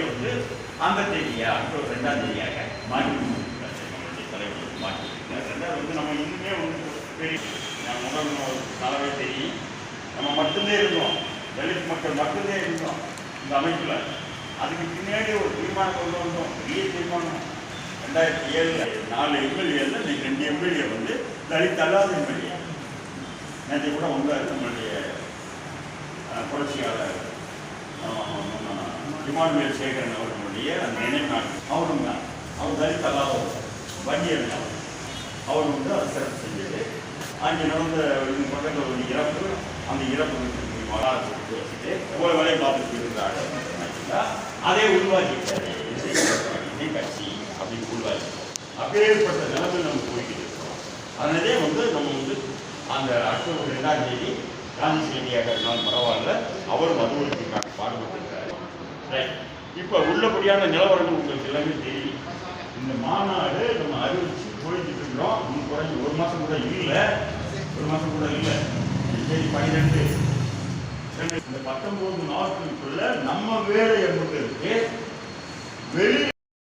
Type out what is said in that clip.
வந்து அந்த தேதியா அக்டோபர் 2ஆம் தேதியாக மாற்றி நம்மளுடைய தலைவர் மாற்றி ரெண்டாவது வந்து நம்ம இன்னுமே வந்து தெரியும் முதல் நல்லாவே தெரியும் நம்ம மட்டும்தான் இருந்தோம் தலித் மக்கள் மட்டும்தான் இருந்தோம் இந்த அமைப்பில் அதுக்கு பின்னாடி ஒரு தீர்மானம் கொண்டு வந்தோம் பெரிய தீர்மானம் 2007 4 எம்எல்ஏல இன்னைக்கு 2 எம்எல்ஏ வந்து தலித் அல்லாத எம்எல்ஏ நேற்று கூட வந்தார் நம்மளுடைய புரட்சியாளர் இமானுவேல் சேகரன் அவர்களுடைய அந்த நினைவு நாள் அவரும் தான் அவர் தலித் அல்லாதவர் வன்னியர் அவர் வந்து அதை சிறப்பு செஞ்சது அங்கே நடந்த பக்கத்தில் ஒரு இறப்பு அந்த இறப்பு மகாராஷ்டிரத்தை வச்சுட்டு எவ்வளோ வேலையை பார்த்துட்டு இருக்கிறாங்க அதே உருவாக்கிட்டாரு இசை கட்சி அப்படின்னு உருவாக்கி அப்பேற்பட்ட நிலைமையில் நம்ம போய்கிட்டு இருக்கிறோம். அதனாலே வந்து நம்ம வந்து அந்த அக்டோபர் 2ஆம் தேதி காந்தி செய்தியாக இருந்தாலும் பரவாயில்ல அவரும் மதுவொழிப்புக்காக பாடுபட்டிருக்காரு. ரைட், இப்போ உள்ளபடியான நிலவரங்கள் உங்களுக்கு எல்லாமே தெரியும். இந்த மாநாடு நம்ம அறிவிச்சு போயிட்டு இருக்கிறோம். இன்னும் குறைஞ்சி ஒரு மாதம் கூட இல்லை தேதி 12 இந்த 19 நாட்களுக்குள்ள நம்ம வேலை என்பதற்கு வெளி